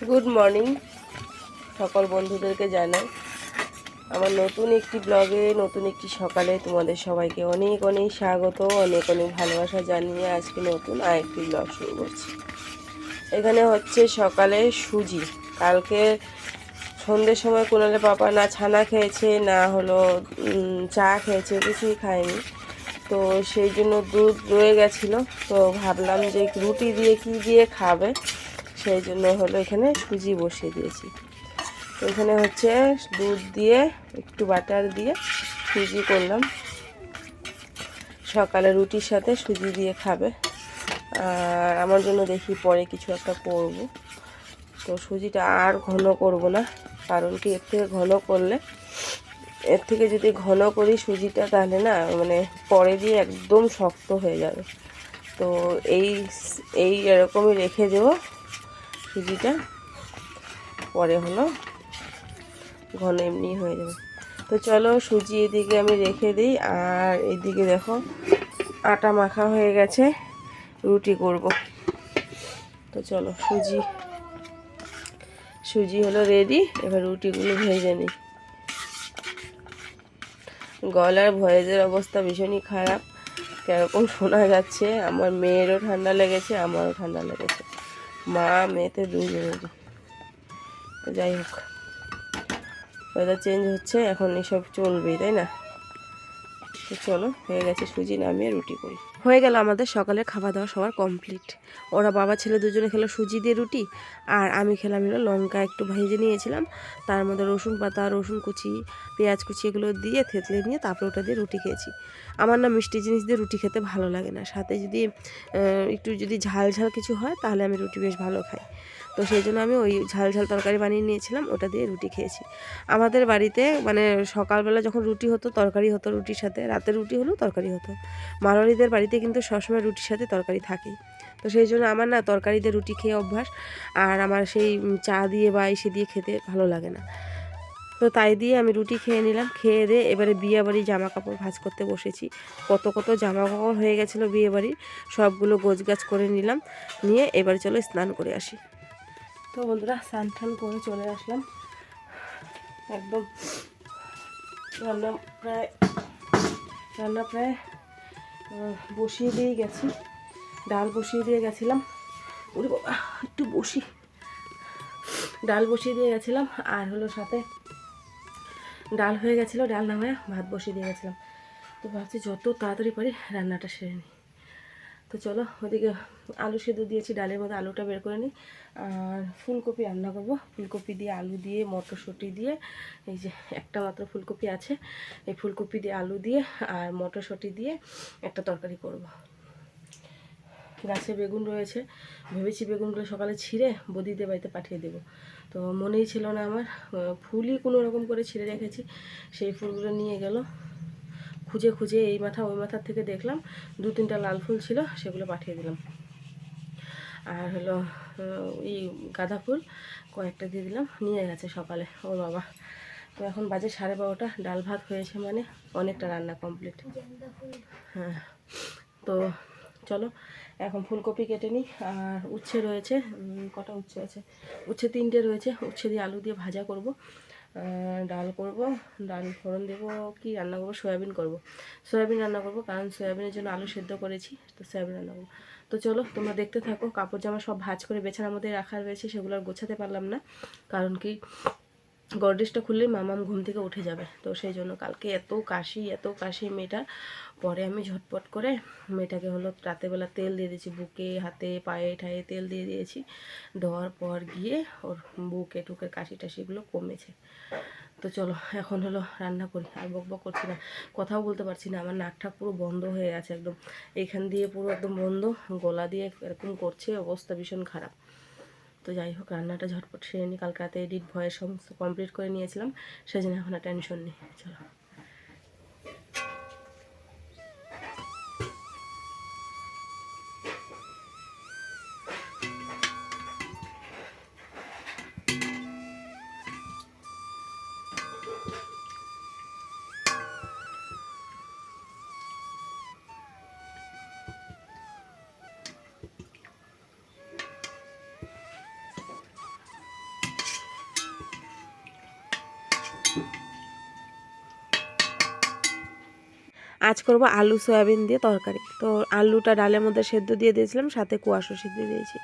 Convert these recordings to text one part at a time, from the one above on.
Good morning সকল বন্ধুদেরকে জানাই আমার নতুন একটি ব্লগে নতুন একটি সকালে তোমাদের সবাইকে অনেক অনেক স্বাগত, অনেক অনেক ভালোবাসা জানিয়ে আজকে নতুন আরেকটি ব্লগ শুরু করছি। এখানে হচ্ছে সকালে সুজি। কালকে সন্ধ্যের সময় কুনালে পাপা না ছানা খেয়েছে না হলো চা খেয়েছে, কিছুই খায়নি। তো সেই জন্য দুধ রয়ে গেছিলো, তো ভাবলাম যে রুটি দিয়ে কি দিয়ে খাবে, সেই জন্য হলো এখানে সুজি বসিয়ে দিয়েছি। তো এখানে হচ্ছে দুধ দিয়ে একটু বাটার দিয়ে সুজি করলাম, সকালে রুটির সাথে সুজি দিয়ে খাবে। আর আমার জন্য দেখি পরে কিছু একটা করব। তো সুজিটা আর ঘন করব না, কারণ কি এর থেকে ঘন করলে, এর থেকে যদি ঘন করি সুজিটা তাহলে না মানে পরে দিয়ে একদম শক্ত হয়ে যাবে। তো এই এই এরকমই রেখে দেবো সুজিটা, পরে হলো ঘন এমনি হয়ে যাবে। তো চলো সুজি এদিকে আমি রেখে দিই, আর এদিকে দেখো আটা মাখা হয়ে গেছে, রুটি করব। তো চলো সুজি হলো রেডি, এবার রুটিগুলো ভেজে নিই। গলার ভয়েসের অবস্থা ভীষণই খারাপ, কীরকম শোনা যাচ্ছে। আমার মেয়েরও ঠান্ডা লেগেছে, আমারও ঠান্ডা লেগেছে, মা মেয়েতে দুজনেরই। যাই হোক, ওয়েদার চেঞ্জ হচ্ছে, এখন এসব চলবেই, তাই না? তো চলো, হয়ে গেছে, সুজি নামিয়ে রুটি করি। হয়ে গেল আমাদের সকালের খাওয়া দাওয়া সবার কমপ্লিট। ওরা বাবা ছেলে দুজনে খেলো সুজি দিয়ে রুটি, আর আমি খেলাম হলো লঙ্কা একটু ভেজে নিয়েছিলাম, তার মধ্যে রসুন পাতা, রসুন কুচি, পেঁয়াজ কুচি এগুলো দিয়ে থেতলে নিয়ে তারপরে ওটা দিয়ে রুটি খেয়েছি। আমার না মিষ্টি জিনিস দিয়ে রুটি খেতে ভালো লাগে না, সাথে যদি একটু যদি ঝাল ঝাল কিছু হয় তাহলে আমি রুটি বেশ ভালো খাই। তো সেই জন্য আমি ওই ঝাল ঝাল তরকারি বানিয়ে নিয়েছিলাম, ওটা দিয়ে রুটি খেয়েছি। আমাদের বাড়িতে মানে সকালবেলা যখন রুটি হতো তরকারি হতো রুটির সাথে, রাতে রুটি হলেও তরকারি হতো। মারোয়ারিদের বাড়িতে কিন্তু সবসময় রুটির সাথে তরকারি থাকেই। তো সেই জন্য আমার না তরকারি দিয়ে রুটি খেয়ে অভ্যাস, আর আমার সেই চা দিয়ে বা এসে দিয়ে খেতে ভালো লাগে না। তো তাই দিয়ে আমি রুটি খেয়ে নিলাম, খেয়ে দিয়ে এবারে বিয়েবাড়ির জামা কাপড় ভাঁজ করতে বসেছি। কত কত জামা কাপড় হয়ে গেছিলো বিয়েবাড়ির, সবগুলো গোছগাছ করে নিলাম, নিয়ে এবারে চলো স্নান করে আসি। তো বন্ধুরা স্নান টান করে চলে আসলাম, একদম রান্না প্রায় বসিয়ে দিয়ে গেছি। ডাল বসিয়ে দিয়ে গেছিলাম, ওরে বাবা একটু বসি, ডাল বসিয়ে দিয়ে গেছিলাম, আর হলো সাথে ডাল হয়ে গেছিলো, ডাল না হয়ে ভাত বসিয়ে দিয়ে গেছিলাম। তো ভাবছি যত তাড়াতাড়ি পারি রান্নাটা সেরে নিই। তো চলো ওদিকে আলু সেদ্ধ দিয়েছি, ডালের মধ্যে আলুটা বের করে নিই। আর ফুলকপি রান্না করব, ফুলকপি দিয়ে আলু দিয়ে মটরশুঁটি দিয়ে, এই যে একটা মাত্র ফুলকপি আছে, এই ফুলকপি দিয়ে আলু দিয়ে আর মটরশুঁটি দিয়ে একটা তরকারি করব। গাছে বেগুন রয়েছে, ভেবেছি বেগুনগুলো সকালে ছিঁড়ে বদিদের বাড়িতে পাঠিয়ে দেবো। তো মনেই ছিল না আমার, ফুলই কোনো রকম করে ছিঁড়ে রেখেছি, সেই ফুলগুলো নিয়ে গেল। খুঁজে খুঁজে এই মাথা ওই মাথার থেকে দেখলাম 2-3টা লাল ফুল ছিল, সেগুলো পাঠিয়ে দিলাম। আর হলো এই গাঁদা ফুল কয়েকটা দিয়ে দিলাম, নিয়ে গেছে সকালে ওর বাবা। তো এখন বাজে 12:30, ডাল ভাত হয়েছে মানে অনেকটা রান্না কমপ্লিট। হ্যাঁ, তো চলো এখন ফুলকপি কেটে নিই। আর উচ্ছে রয়েছে, কটা উচ্ছে আছে, উচ্ছে 3টে রয়েছে, উচ্ছে দিয়ে আলু দিয়ে ভাজা করব। ডাল করব, ডাল ফোড়ন দেবো, কি রান্না করবো, সয়াবিন করব, সয়াবিন রান্না করব, কারণ সয়াবিনের জন্য আলু সেদ্ধ করেছি, তো সয়াবিন রান্না করবো। তো চলো তোমরা দেখতে থাকো। কাপড় জামা সব ভাঁজ করে বেছানার মধ্যে রাখা রয়েছে, সেগুলো আর গোছাতে পারলাম না, কারণ কি গডরেজটা খুললেই মামাম ঘুম থেকে উঠে যাবে। তো সেই জন্য কালকে এত কাশি মেয়েটার, পরে আমি ঝটপট করে মেয়েটাকে হলো রাতেরবেলা তেল দিয়ে দিয়েছি, বুকে হাতে পায়ে ঠায়ে তেল দিয়ে দিয়েছি। দেওয়ার পর গিয়ে ওর বুকে টুকে কাশি টাশিগুলো কমেছে। তো চলো এখন হলো রান্না করি, আর বকবক করছি না, কথাও বলতে পারছি না, আমার নাকটা পুরো বন্ধ হয়ে গেছে একদম, এখান দিয়ে পুরো একদম বন্ধ, গলা দিয়ে এরকম করছে, অবস্থা ভীষণ খারাপ। তো যাই হোক রান্নাটা ঝটপট সেরে নিই, কালকে রাতে এডিট ভয়েস সমস্ত কমপ্লিট করে নিয়েছিলাম, সেই জন্য এখন আর টেনশন নেই। চলো আজ করব আলু সয়াবিন দিয়ে তরকারি। তো আলুটা ডালের মধ্যে সেদ্ধ দিয়ে দিয়েছিলাম, সাথে কুয়াশও সিদ্ধ দিয়েছি।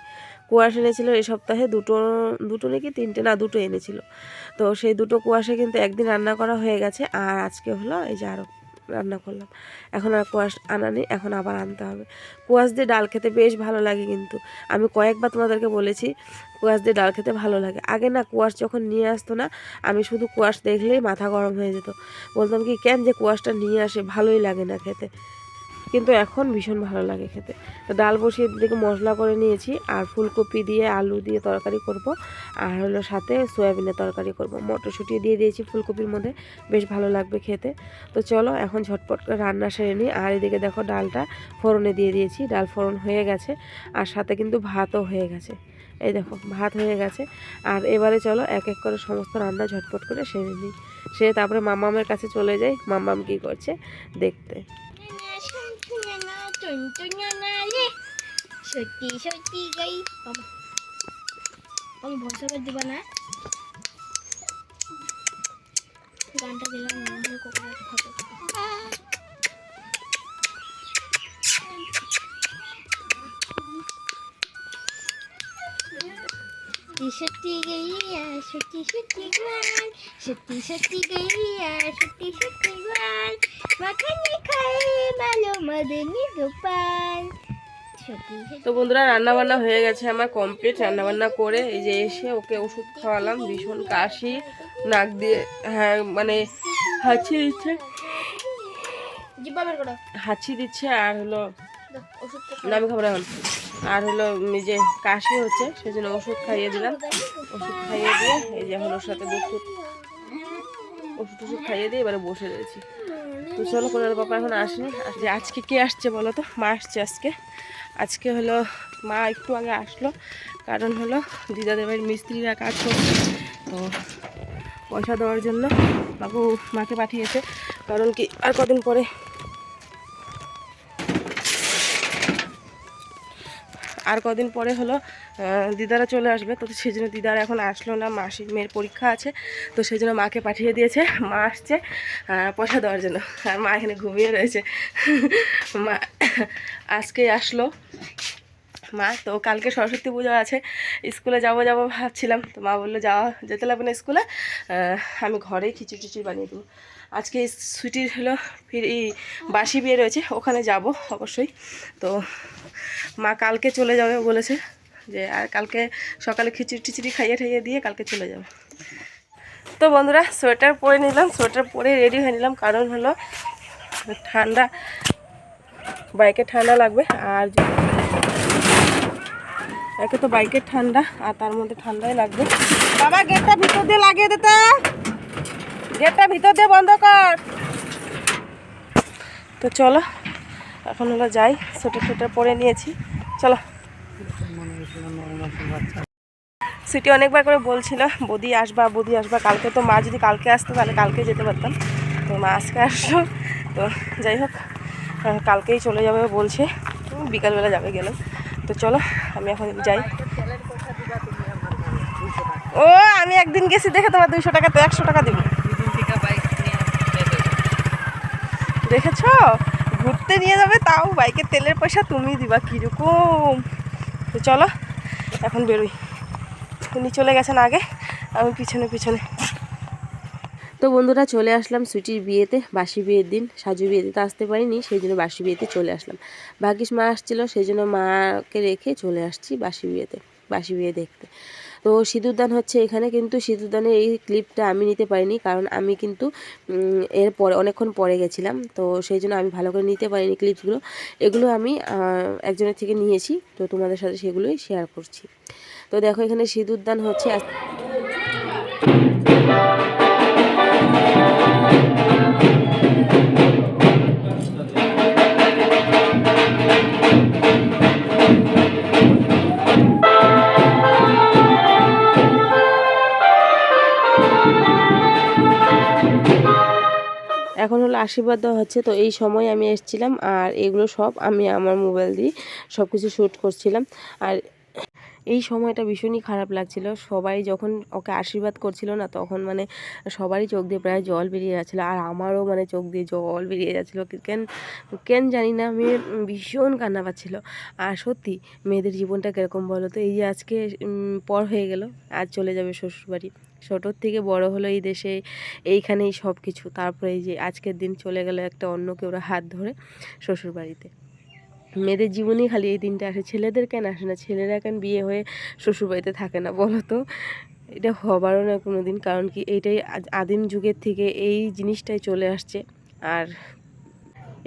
কুয়াশ এনেছিল এই সপ্তাহে দুটো নাকি তিনটে, না দুটো এনেছিল। তো সেই দুটো কুয়াশে কিন্তু একদিন রান্না করা হয়ে গেছে, আর আজকে হলো এই যে আরও রান্না করলাম। এখন আর কুয়াশ আনা নেই, এখন আবার আনতে হবে। কুয়াশ দিয়ে ডাল খেতে বেশ ভালো লাগে, কিন্তু আমি কয়েকবার তোমাদেরকে বলেছি কুয়াশ দিয়ে ডাল খেতে ভালো লাগে। আগে না কুয়াশ যখন নিয়ে আসতো না, আমি শুধু কুয়াশ দেখলেই মাথা গরম হয়ে যেত, বলতাম কি কেন যে কুয়াশটা নিয়ে আসে, ভালোই লাগে না খেতে। কিন্তু এখন ভীষণ ভালো লাগে খেতে। তো ডাল বসিয়ে দিকে মশলা করে নিয়েছি, আর ফুলকপি দিয়ে আলু দিয়ে তরকারি করব, আর হলো সাথে সয়াবিনের তরকারি করব। মটরশুঁটি দিয়ে দিয়েছি ফুলকপির মধ্যে, বেশ ভালো লাগবে খেতে। তো চলো এখন ঝটপট করে রান্না সেরে নিই। আর এদিকে দেখো ডালটা ফোড়নে দিয়ে দিয়েছি, ডাল ফোড়ন হয়ে গেছে, আর সাথে কিন্তু ভাতও হয়ে গেছে। এই দেখো ভাত হয়ে গেছে। আর এবারে চলো এক এক করে সমস্ত রান্না ঝটপট করে সেরে নিই, সে তারপরে মামামের কাছে চলে যাই মামাম কী করছে দেখতে। সত্যি সত্যি গাই আমি ভরসা করে দিবা না, গানটা দিলাম না হলে কোকোনাট খাবে। সত্যি গাইয়া সত্যি সত্যি গান, সত্যি সত্যি গাইয়া সত্যি সত্যি গান, মাখানে খায় ভালো মদনী গোপাল। তো বন্ধুরা রান্না বান্না হয়ে গেছে আমার কমপ্লিট। রান্না বান্না করে এই যে এসে ওকে ওষুধ খাওয়ালাম, ভীষণ কাশি, নাক দিয়ে হ্যাঁ মানে হাঁচি দিচ্ছে, হাঁচি দিচ্ছে, আর হলো নামি খাবার এখন, আর হলো যে কাশি হচ্ছে, সেই জন্য ওষুধ খাইয়ে দিলাম। ওষুধ খাইয়ে দিয়ে এই যে এখন ওর সাথে ওষুধ টষুধ খাইয়ে দিয়ে এবারে বসে রয়েছি। তো চলো কোনার বাবা এখন আসেনি। যে আজকে কে আসছে বলো তো? মা আসছে আজকে হলো মা একটু আগে আসলো, কারণ হলো দিদাদের বাড়ির মিস্ত্রিরা কাজ করছে, তো পয়সা দেওয়ার জন্য মাকে পাঠিয়েছে। কারণ কি আর কদিন পরে হলো দিদারা চলে আসবে, তো সেই জন্য দিদারা এখন আসলো না, মাসির মেয়ের পরীক্ষা আছে, তো সেই জন্য মাকে পাঠিয়ে দিয়েছে। মা আসছে পয়সা দেওয়ার জন্য, আর মা এখানে ঘুমিয়ে রয়েছে। মা আজকে আসলো মা। তো কালকে সরস্বতী পুজো আছে, স্কুলে যাবো ভাবছিলাম, তো মা বললো যেতে লাগবে না স্কুলে, আমি ঘরেই খিচুড়ি বানিয়ে দেবো। আজকে ছুটির হলো বাসি বিয়ে রয়েছে, ওখানে যাব অবশ্যই। তো মা কালকে চলে যাবে বলেছে, যে আর কালকে সকালে খিচুড়ি খাইয়ে দিয়ে কালকে চলে যাবে। তো বন্ধুরা সোয়েটার পরে নিলাম, সোয়েটার পরে রেডি হয়ে নিলাম, কারণ হলো ঠান্ডা, বাইকে ঠান্ডা লাগবে। আর একে তো বাইকের ঠান্ডা, আর তার মধ্যে ঠান্ডাই লাগবে। বাবা গেটটা ভিতর দিয়ে লাগিয়ে দিতে, গেটটা ভিতর দিয়ে বন্ধ কর। তো চলো এখন হলো যাই, সোয়েটার পরে নিয়েছি, চলো। সিটি অনেকবার করে বলছিল বৌদি আসবা কালকে, তো মা যদি কালকে আসতো তাহলে কালকে যেতে পারতাম, তো মা আজকে আসলো। তো যাই হোক কালকেই চলে যাবে বলছে, বিকালবেলা যাবে গেলে। তো চলো আমি এখন যাই। ও আমি একদিন গেছি দেখে তোমার 200 টাকা, তো 100 টাকা দেবো। দেখেছ ঘুরতে নিয়ে যাবে, তাও বাইকের তেলের পয়সা তুমি দিবা, কীরকম। তো চলো এখন বেরোই। উনি চলে গেছেন আগে, আমি পিছনে। তো বন্ধুরা চলে আসলাম সুইটির বিয়েতে, বাসি বিয়ের দিন। সাজু বিয়েতে তো আসতে পারিনি, সেই জন্য বাসি বিয়েতে চলে আসলাম। ভাগ্যিস মা আসছিলো, সেই জন্য মাকে রেখে চলে আসছি বাসি বিয়ে দেখতে। তো সিঁদুরদান হচ্ছে এখানে, কিন্তু সিঁদুরদানের এই ক্লিপটা আমি নিতে পারিনি, কারণ আমি কিন্তু এর পরে অনেকক্ষণ পরে গেছিলাম, তো সেই জন্য আমি ভালো করে নিতে পারিনি ক্লিপসগুলো। এগুলো আমি একজনের থেকে নিয়েছি, তো তোমাদের সাথে সেগুলোই শেয়ার করছি। তো দেখো এখানে সিঁদুরদান হচ্ছে। এখন হলো আশীর্বাদ দেওয়া হচ্ছে। তো এই সময় আমি এসেছিলাম, আর এগুলো সব আমি আমার মোবাইল দিয়ে সব কিছু শ্যুট করছিলাম। আর এই সময়টা ভীষণই খারাপ লাগছিল। সবাই যখন ওকে আশীর্বাদ করছিল না, তখন মানে সবারই চোখ দিয়ে প্রায় জল বেরিয়ে যাচ্ছিলো, আর আমারও মানে চোখ দিয়ে জল বেরিয়ে যাচ্ছিলো। কেন কেন জানি না, আমি ভীষণ কান্না পাচ্ছিলো। আর সত্যি মেয়েদের জীবনটা কীরকম বলো তো, এই যে আজকে পর হয়ে গেল, আজ চলে যাবে শ্বশুরবাড়ি। ছোটোর থেকে বড় হলো এই দেশে, এইখানেই সব কিছু। তারপরে এই যে আজকের দিন চলে গেল একটা অন্য কেউ হাত ধরে শ্বশুরবাড়িতে। মেয়েদের জীবনেই খালি এই দিনটা আসে, ছেলেদের কেন আসে না? ছেলেরা কেন বিয়ে হয়ে শ্বশুরবাড়িতে থাকে না বলো তো? এটা হবারও না কোনো দিন, কারণ কি এইটাই আদিম যুগের থেকে এই জিনিসটাই চলে আসছে, আর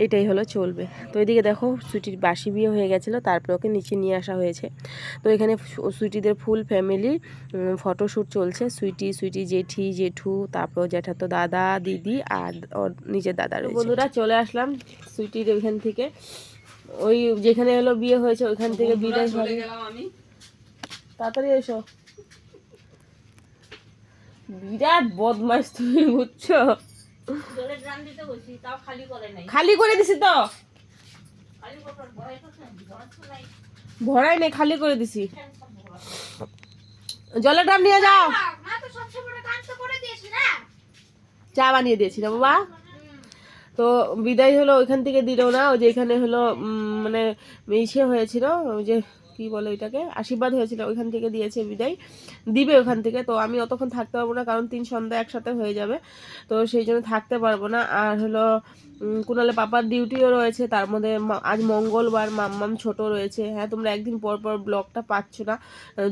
এটাই হলো চলবে। তো এদিকে দেখো সুইটির বাসি বিয়ে হয়ে গেছিলো, তারপরে ওকে নিচে নিয়ে আসা হয়েছে। তো এখানে সুইটিদের ফুল ফ্যামিলির ফটোশ্যুট চলছে। সুইটি জেঠি জেঠু, তারপর জ্যাঠাতো দাদা দিদি আর ওর নিজের দাদা রয়েছে। বন্ধুরা চলে আসলাম সুইটির ওইখান থেকে, ওই যেখানে হলো বিয়ে হয়েছে ওইখান থেকে বিদায় হয়ে গেলাম আমি। তাড়াতাড়ি এসো, বিরাট বদমাইশ তুমি, বুঝছো? খালি করে দিছি তো, ভরাই নেই, খালি করে দিছি। জলের ড্রাম নিয়ে যাও, চা বানিয়ে দিয়েছি না বাবা। তো বিদায় হলো ওইখান থেকে দিল না, ওই যে এখানে হলো মানে ইসে হয়েছিল, ওই যে কি বলে ওইটাকে, আশীর্বাদ হয়েছিল, ওইখান থেকে দিয়েছে বিদায়, দিবে ওখান থেকে। তো আমি অতক্ষণ থাকতে পারবো না, কারণ 3 সন্ধ্যা একসাথে হয়ে যাবে, তো সেই জন্য থাকতে পারবো না। আর হলো কুনালে পাপার ডিউটিও রয়েছে, তার মধ্যে আজ মঙ্গলবার, মাম্মাম ছোট রয়েছে। হ্যাঁ, তোমরা একদিন পর পর ব্লগটা পাচ্ছ না,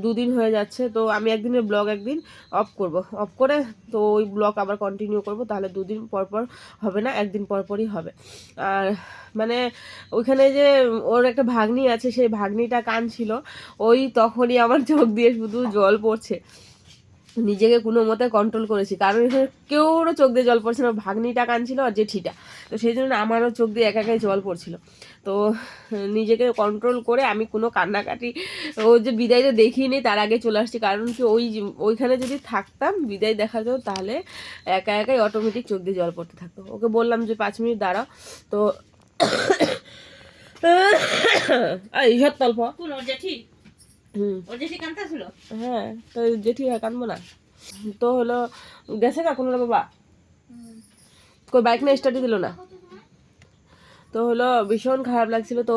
2 দিন হয়ে যাচ্ছে। তো আমি একদিনের ব্লগ একদিন অফ করব, অফ করে তো ওই ব্লগ আবার কন্টিনিউ করব, তাহলে 2 দিন পর পর হবে না, একদিন পর পরই হবে। আর মানে ওইখানে যে ওর একটা ভাগ্নি আছে, সেই ভাগ্নিটা কাঁদছিল, ওই তখনই আমার চোখ দিয়ে শুধু জল পড়ছে। নিজেকে কোনো মতে কন্ট্রোল করেছি, কারণ এখানে কেউরও চোখ দিয়ে জল পড়ছে না, ভাগ্নিটা কাঁদছিল আর জেঠিটা, তো সেই জন্য আমারও চোখ দিয়ে একাই জল পড়ছিল। তো নিজেকে কন্ট্রোল করে আমি কোনো কান্নাকাটি, ও যে বিদায়টা দেখিয়ে নিই তার আগে চলে আসছি, কারণ কি ওইখানে যদি থাকতাম বিদায় দেখা যেত, তাহলে একাই অটোমেটিক চোখ দিয়ে জল পড়তে থাকতো। ওকে বললাম যে 5 মিনিট দাঁড়াও, তো এই তল্প জেঠি, হ্যাঁ, তো জেঠি কানবো না, তো হলো গেছে না কোনো বাবা, কই বাইক না স্টার্টই দিল না। তো হলো ভীষণ খারাপ লাগছিল। তো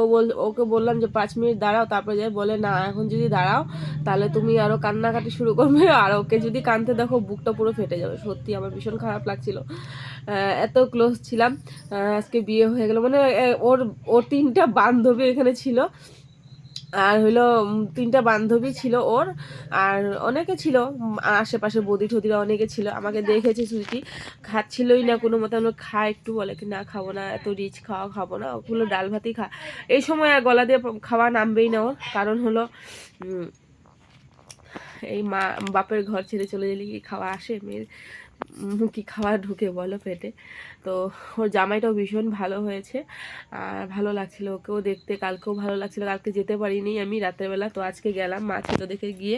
ওকে বললাম যে 5 মিনিট দাঁড়াও, তারপরে যাই, বলে না এখন যদি দাঁড়াও তাহলে তুমি আরও কান্নাকাটি শুরু করবে, আর ওকে যদি কাঁদতে দেখো বুকটা পুরো ফেটে যাবে। সত্যি আমার ভীষণ খারাপ লাগছিল, এত ক্লোজ ছিলাম। আজকে বিয়ে হয়ে গেল, মানে ওর 3টা বান্ধবী এখানে ছিল, আর হইলো 3টা বান্ধবী ছিল ওর, আর অনেকে ছিল আশেপাশে, বৌদি ঠদিরা অনেকে ছিল। আমাকে দেখেছে সুইটি, খাচ্ছিলই না কোনো মতে। আমরা খা একটু, বলে কি না খাবো না, এত রিচ খাবো না, ওগুলো ডাল ভাতই খা। এই সময় আর গলা দিয়ে খাওয়া নামবেই না ওর, কারণ হলো এই মা বাপের ঘর ছেড়ে চলে গেলে কি খাওয়া আসে, মেয়ের কি খাওয়া ঢুকে বলো পেটে। তো ওর জামাইটাও ভীষণ ভালো হয়েছে, আর ভালো লাগছিল ওকেও দেখতে, কালকেও ভালো লাগছিল। কালকে যেতে পারিনি আমি রাত্রেবেলা, তো আজকে গেলাম, মা ছিল দেখে গিয়ে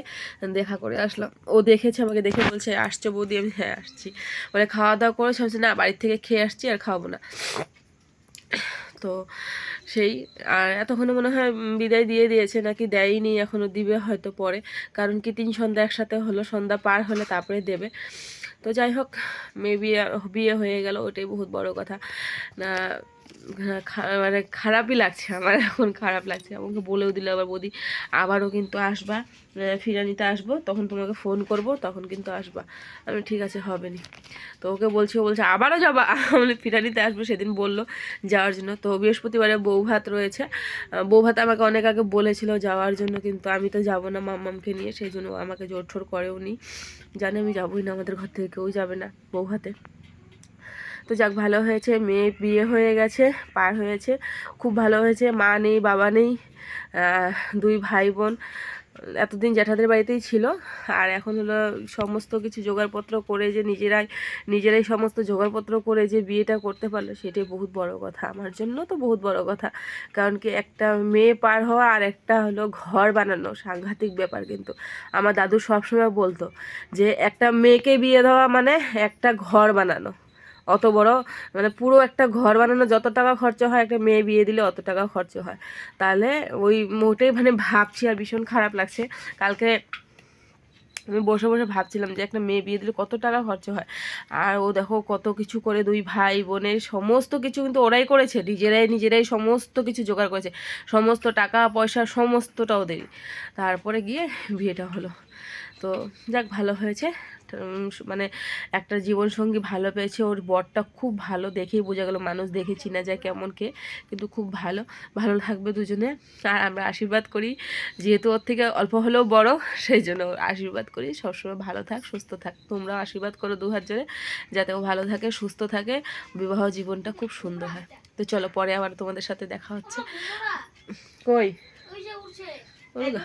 দেখা করে আসলাম। ও দেখেছে, আমাকে দেখে বলছে আসছো বৌদি, আমি হ্যাঁ আসছি, মানে খাওয়া দাওয়া করেছে, বলছে না বাড়ির থেকে খেয়ে আসছি আর খাওয়াবো না। তো সেই, আর এতক্ষণে মনে হয় বিদায় দিয়ে দিয়েছে, নাকি দেয়নি, এখনও দিবে হয়তো পরে, কারণ কি 3 সন্ধ্যা একসাথে হলো, সন্ধ্যা পার হলে তারপরে দেবে। তো যাই হোক, মেয়ে বিয়ে হয়ে গেল, ওটাই বহুত বড় কথা না। মানে খারাপই লাগছে আমার, এখন খারাপ লাগছে। আমাকে বলেও দিল আবার বৌদি আবারও কিন্তু আসবা, ফিরানিতে আসবো, তখন তোমাকে ফোন করব, তখন কিন্তু আসবা। আমি ঠিক আছে, হবে নি। তো ওকে বলছে, ও বলছে আবারও যাবা, আমি ফিরানিতে আসবো, সেদিন বললো যাওয়ার জন্য। তো বৃহস্পতিবারে বৌভাত রয়েছে, বৌভাত আমাকে অনেক আগে বলেছিল যাওয়ার জন্য, কিন্তু আমি তো যাবো না মাম্মামকে নিয়ে, সেই জন্য আমাকে জোর ঠোর করেও নি, জানে আমি যাবোই না, আমাদের ঘর থেকে কেউ যাবে না বৌভাতে। তো যাক, ভালো হয়েছে, মেয়ে বিয়ে হয়ে গেছে, পার হয়েছে, খুব ভালো হয়েছে। মা নেই, বাবা নেই, 2 ভাই বোন এতদিন জ্যাঠাদের বাড়িতেই ছিল, আর এখন হলো সমস্ত কিছু জোগাড়পত্র করে যে নিজেরাই সমস্ত জোগাড়পত্র করে যে বিয়েটা করতে পারলো, সেটাই বহুত বড় কথা, আমার জন্য তো বহুত বড় কথা। কারণ কি একটা মেয়ে পার হওয়া আর একটা হলো ঘর বানানো, সাংঘাতিক ব্যাপার। কিন্তু আমার দাদু সবসময় বলতো যে একটা মেয়েকে বিয়ে দেওয়া মানে একটা ঘর বানানো, অত বড় মানে পুরো একটা ঘর বানানো যত টাকা খরচা হয় একটা মেয়ে বিয়ে দিলে অত টাকা খরচা হয়। তাহলে ওই মোটেই মানে ভাবছি আর ভীষণ খারাপ লাগছে। কালকে আমি বসে বসে ভাবছিলাম যে একটা মেয়ে বিয়ে দিলে কত টাকা খরচা হয়। আর ও দেখো কত কিছু করে, 2 ভাই বোনের সমস্ত কিছু কিন্তু ওরাই করেছে, নিজেরাই সমস্ত কিছু জোগাড় করেছে, সমস্ত টাকা পয়সা সমস্তটা ওদেরই। তারপরে গিয়ে বিয়েটা হলো। তো যাক ভালো হয়েছে। মানে একটা জীবনসঙ্গী ভালো পেয়েছে, ওর বরটা খুব ভালো, দেখেই বোঝা গেল, মানুষ দেখে চিনা যায় কেমন কে, কিন্তু খুব ভালো থাকবে দুজনে। আর আমরা আশীর্বাদ করি, যেহেতু ওর থেকে অল্প হলেও বড়, সেই জন্য ওর আশীর্বাদ করি সবসময় ভালো থাক সুস্থ থাক। তোমরাও আশীর্বাদ করো 2 হাত জোরে, যাতে ও ভালো থাকে সুস্থ থাকে, বিবাহ জীবনটা খুব সুন্দর হয়। তো চলো পরে আবার তোমাদের সাথে দেখা হচ্ছে। কই ওই গো।